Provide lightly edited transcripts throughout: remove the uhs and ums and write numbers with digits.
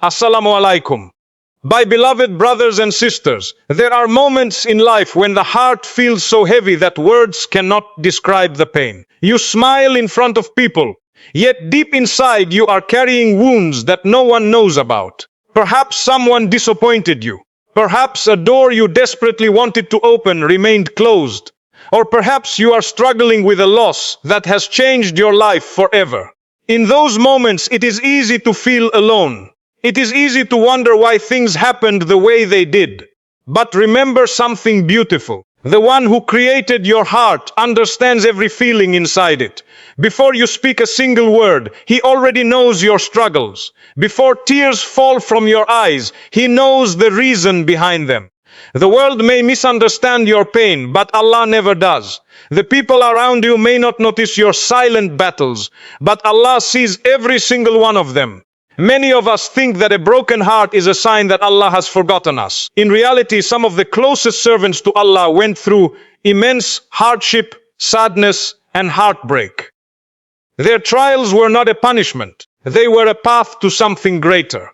Assalamu alaikum. My beloved brothers and sisters, there are moments in life when the heart feels so heavy that words cannot describe the pain. You smile in front of people, yet deep inside you are carrying wounds that no one knows about. Perhaps someone disappointed you. Perhaps a door you desperately wanted to open remained closed. Or perhaps you are struggling with a loss that has changed your life forever. In those moments, it is easy to feel alone. It is easy to wonder why things happened the way they did. But remember something beautiful. The one who created your heart understands every feeling inside it. Before you speak a single word, he already knows your struggles. Before tears fall from your eyes, he knows the reason behind them. The world may misunderstand your pain, but Allah never does. The people around you may not notice your silent battles, but Allah sees every single one of them. Many of us think that a broken heart is a sign that Allah has forgotten us. In reality, some of the closest servants to Allah went through immense hardship, sadness, and heartbreak. Their trials were not a punishment. They were a path to something greater.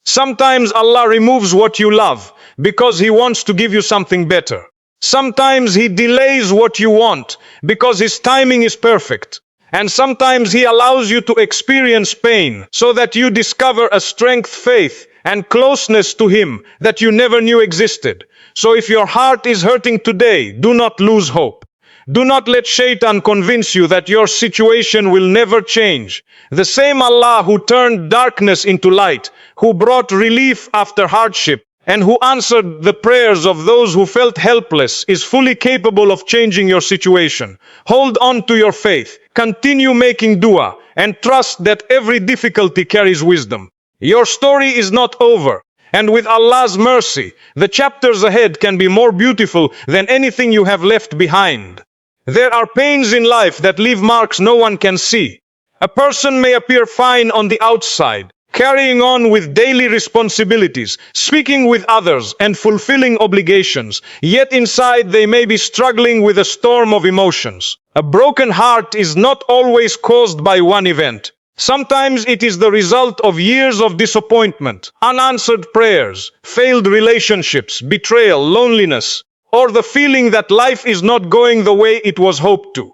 Sometimes Allah removes what you love because He wants to give you something better. Sometimes He delays what you want because His timing is perfect. And sometimes He allows you to experience pain so that you discover a strength, faith, and closeness to Him that you never knew existed. So if your heart is hurting today, do not lose hope. Do not let Shaitan convince you that your situation will never change. The same Allah who turned darkness into light, who brought relief after hardship, and who answered the prayers of those who felt helpless, is fully capable of changing your situation. Hold on to your faith, continue making dua, and trust that every difficulty carries wisdom. Your story is not over, and with Allah's mercy, the chapters ahead can be more beautiful than anything you have left behind. There are pains in life that leave marks no one can see. A person may appear fine on the outside, carrying on with daily responsibilities, speaking with others, and fulfilling obligations, yet inside they may be struggling with a storm of emotions. A broken heart is not always caused by one event. Sometimes it is the result of years of disappointment, unanswered prayers, failed relationships, betrayal, loneliness, or the feeling that life is not going the way it was hoped to.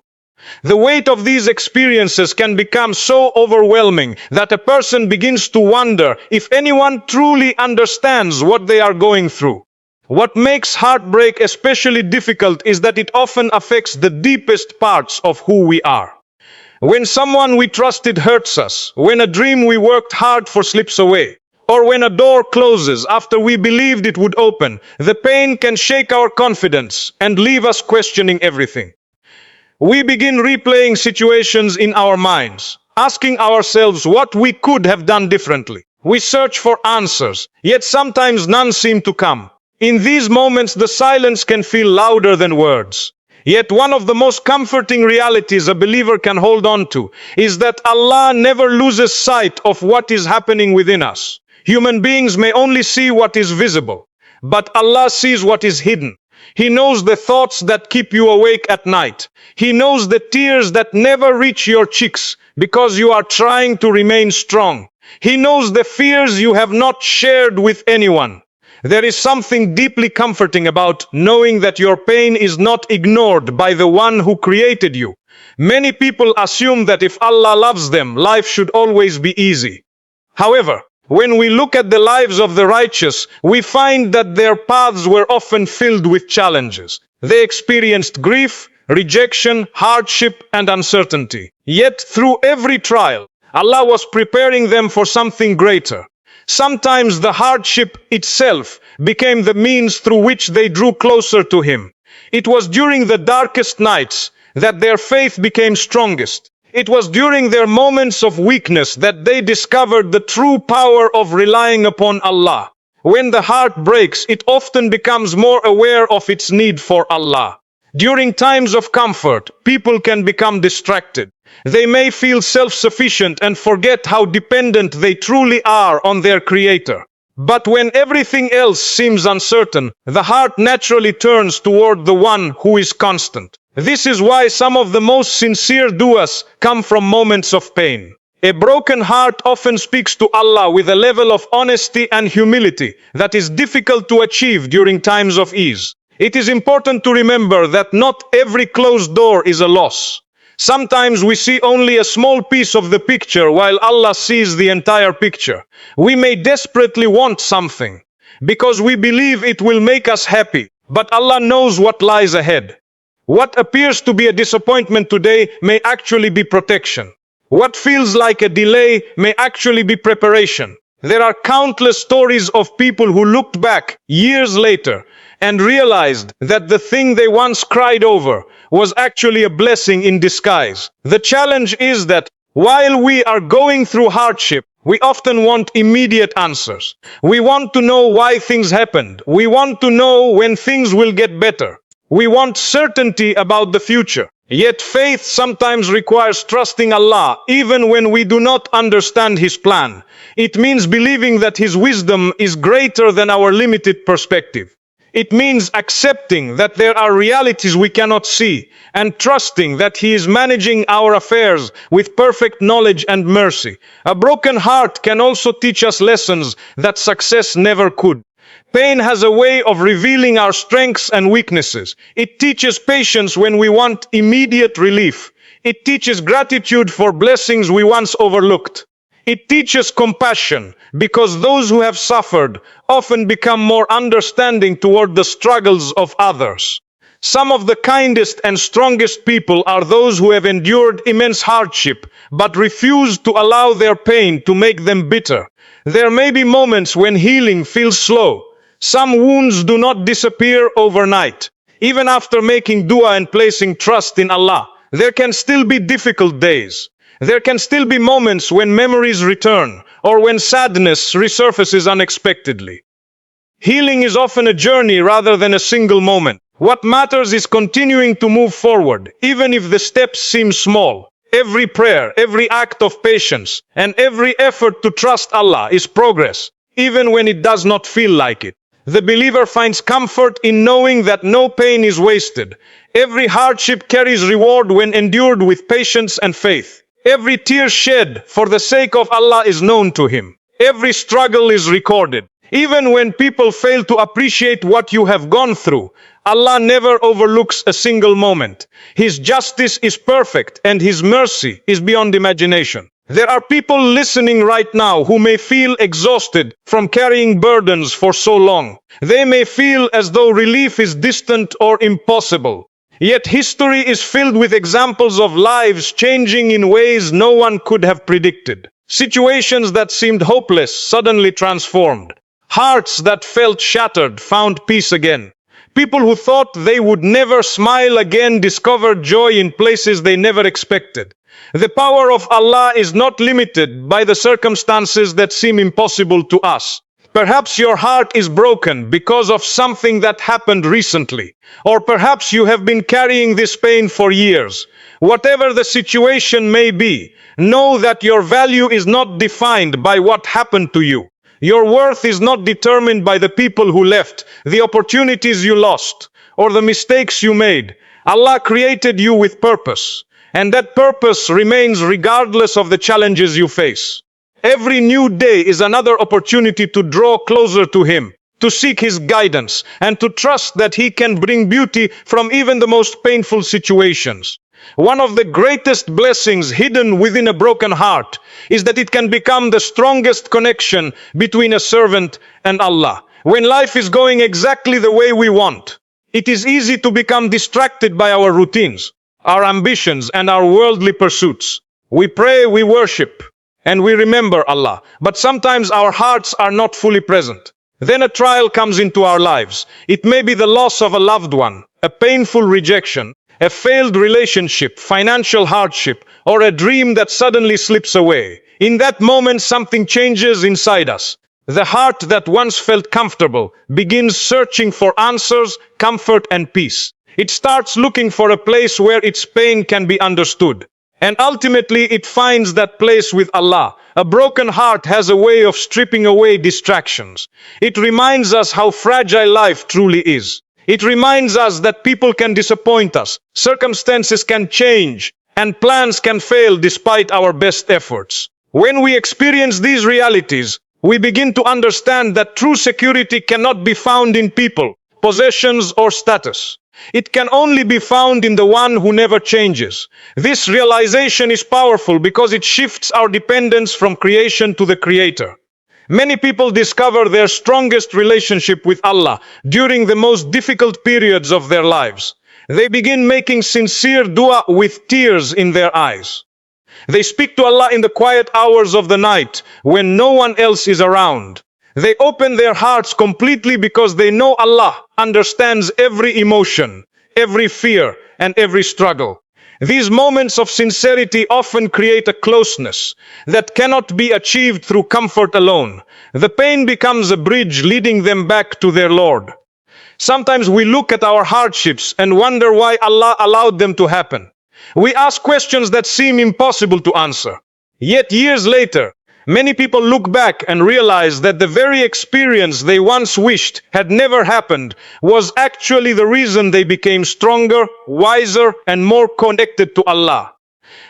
The weight of these experiences can become so overwhelming that a person begins to wonder if anyone truly understands what they are going through. What makes heartbreak especially difficult is that it often affects the deepest parts of who we are. When someone we trusted hurts us, when a dream we worked hard for slips away, or when a door closes after we believed it would open, the pain can shake our confidence and leave us questioning everything. We begin replaying situations in our minds, asking ourselves what we could have done differently. We search for answers, yet sometimes none seem to come. In these moments, the silence can feel louder than words. Yet one of the most comforting realities a believer can hold on to is that Allah never loses sight of what is happening within us. Human beings may only see what is visible, but Allah sees what is hidden. He knows the thoughts that keep you awake at night. He knows the tears that never reach your cheeks because you are trying to remain strong. He knows the fears you have not shared with anyone. There is something deeply comforting about knowing that your pain is not ignored by the one who created you. Many people assume that if Allah loves them, life should always be easy. However, when we look at the lives of the righteous, we find that their paths were often filled with challenges. They experienced grief, rejection, hardship, and uncertainty. Yet through every trial, Allah was preparing them for something greater. Sometimes the hardship itself became the means through which they drew closer to Him. It was during the darkest nights that their faith became strongest. It was during their moments of weakness that they discovered the true power of relying upon Allah. When the heart breaks, it often becomes more aware of its need for Allah. During times of comfort, people can become distracted. They may feel self-sufficient and forget how dependent they truly are on their Creator. But when everything else seems uncertain, the heart naturally turns toward the one who is constant. This is why some of the most sincere du'as come from moments of pain. A broken heart often speaks to Allah with a level of honesty and humility that is difficult to achieve during times of ease. It is important to remember that not every closed door is a loss. Sometimes we see only a small piece of the picture while Allah sees the entire picture. We may desperately want something because we believe it will make us happy, but Allah knows what lies ahead. What appears to be a disappointment today may actually be protection. What feels like a delay may actually be preparation. There are countless stories of people who looked back years later and realized that the thing they once cried over was actually a blessing in disguise. The challenge is that while we are going through hardship, we often want immediate answers. We want to know why things happened. We want to know when things will get better. We want certainty about the future. Yet faith sometimes requires trusting Allah even when we do not understand His plan. It means believing that His wisdom is greater than our limited perspective. It means accepting that there are realities we cannot see and trusting that He is managing our affairs with perfect knowledge and mercy. A broken heart can also teach us lessons that success never could. Pain has a way of revealing our strengths and weaknesses. It teaches patience when we want immediate relief. It teaches gratitude for blessings we once overlooked. It teaches compassion because those who have suffered often become more understanding toward the struggles of others. Some of the kindest and strongest people are those who have endured immense hardship but refuse to allow their pain to make them bitter. There may be moments when healing feels slow. Some wounds do not disappear overnight. Even after making dua and placing trust in Allah, there can still be difficult days. There can still be moments when memories return or when sadness resurfaces unexpectedly. Healing is often a journey rather than a single moment. What matters is continuing to move forward, even if the steps seem small. Every prayer, every act of patience, and every effort to trust Allah is progress, even when it does not feel like it. The believer finds comfort in knowing that no pain is wasted. Every hardship carries reward when endured with patience and faith. Every tear shed for the sake of Allah is known to Him. Every struggle is recorded. Even when people fail to appreciate what you have gone through, Allah never overlooks a single moment. His justice is perfect and His mercy is beyond imagination. There are people listening right now who may feel exhausted from carrying burdens for so long. They may feel as though relief is distant or impossible. Yet history is filled with examples of lives changing in ways no one could have predicted. Situations that seemed hopeless suddenly transformed. Hearts that felt shattered found peace again. People who thought they would never smile again discovered joy in places they never expected. The power of Allah is not limited by the circumstances that seem impossible to us. Perhaps your heart is broken because of something that happened recently, or perhaps you have been carrying this pain for years. Whatever the situation may be, know that your value is not defined by what happened to you. Your worth is not determined by the people who left, the opportunities you lost, or the mistakes you made. Allah created you with purpose, and that purpose remains regardless of the challenges you face. Every new day is another opportunity to draw closer to Him, to seek His guidance, and to trust that He can bring beauty from even the most painful situations. One of the greatest blessings hidden within a broken heart is that it can become the strongest connection between a servant and Allah. When life is going exactly the way we want, it is easy to become distracted by our routines, our ambitions, and our worldly pursuits. We pray, we worship, and we remember Allah, but sometimes our hearts are not fully present. Then a trial comes into our lives. It may be the loss of a loved one, a painful rejection, a failed relationship, financial hardship, or a dream that suddenly slips away. In that moment, something changes inside us. The heart that once felt comfortable begins searching for answers, comfort, and peace. It starts looking for a place where its pain can be understood. And ultimately, it finds that place with Allah. A broken heart has a way of stripping away distractions. It reminds us how fragile life truly is. It reminds us that people can disappoint us, circumstances can change, and plans can fail despite our best efforts. When we experience these realities, we begin to understand that true security cannot be found in people, possessions, or status. It can only be found in the one who never changes. This realization is powerful because it shifts our dependence from creation to the Creator. Many people discover their strongest relationship with Allah during the most difficult periods of their lives. They begin making sincere dua with tears in their eyes. They speak to Allah in the quiet hours of the night when no one else is around. They open their hearts completely because they know Allah understands every emotion, every fear, and every struggle. These moments of sincerity often create a closeness that cannot be achieved through comfort alone. The pain becomes a bridge leading them back to their Lord. Sometimes we look at our hardships and wonder why Allah allowed them to happen. We ask questions that seem impossible to answer. Yet years later, many people look back and realize that the very experience they once wished had never happened was actually the reason they became stronger, wiser, and more connected to Allah.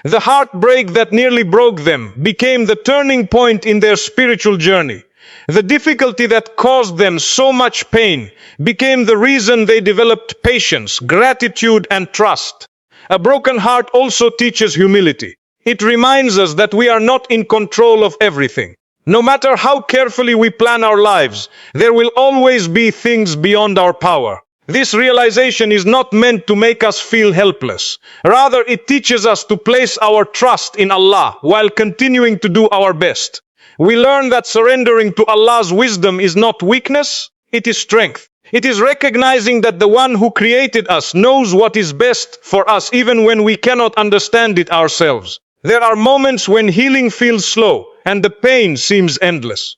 The heartbreak that nearly broke them became the turning point in their spiritual journey. The difficulty that caused them so much pain became the reason they developed patience, gratitude, and trust. A broken heart also teaches humility. It reminds us that we are not in control of everything. No matter how carefully we plan our lives, there will always be things beyond our power. This realization is not meant to make us feel helpless. Rather, it teaches us to place our trust in Allah while continuing to do our best. We learn that surrendering to Allah's wisdom is not weakness, it is strength. It is recognizing that the one who created us knows what is best for us even when we cannot understand it ourselves. There are moments when healing feels slow and the pain seems endless.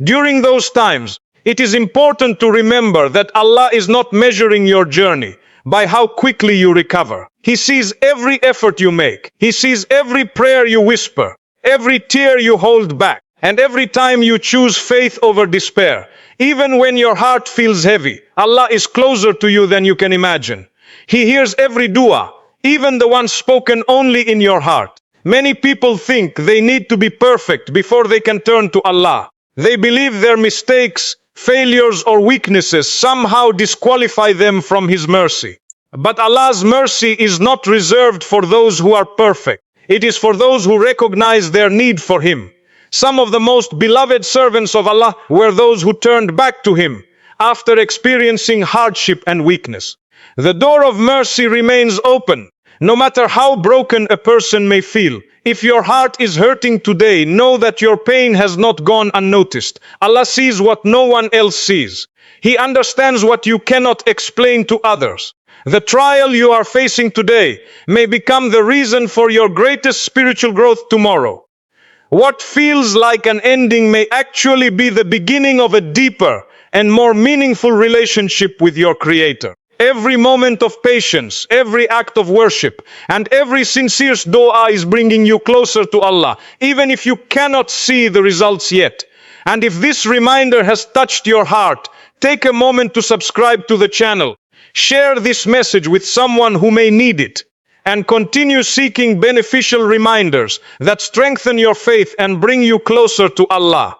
During those times, it is important to remember that Allah is not measuring your journey by how quickly you recover. He sees every effort you make. He sees every prayer you whisper, every tear you hold back, and every time you choose faith over despair. Even when your heart feels heavy, Allah is closer to you than you can imagine. He hears every dua, even the one spoken only in your heart. Many people think they need to be perfect before they can turn to Allah. They believe their mistakes, failures, or weaknesses somehow disqualify them from His mercy. But Allah's mercy is not reserved for those who are perfect. It is for those who recognize their need for Him. Some of the most beloved servants of Allah were those who turned back to Him after experiencing hardship and weakness. The door of mercy remains open, no matter how broken a person may feel. If your heart is hurting today, know that your pain has not gone unnoticed. Allah sees what no one else sees. He understands what you cannot explain to others. The trial you are facing today may become the reason for your greatest spiritual growth tomorrow. What feels like an ending may actually be the beginning of a deeper and more meaningful relationship with your Creator. Every moment of patience, every act of worship, and every sincere dua is bringing you closer to Allah, even if you cannot see the results yet. And if this reminder has touched your heart, take a moment to subscribe to the channel. Share this message with someone who may need it. And continue seeking beneficial reminders that strengthen your faith and bring you closer to Allah.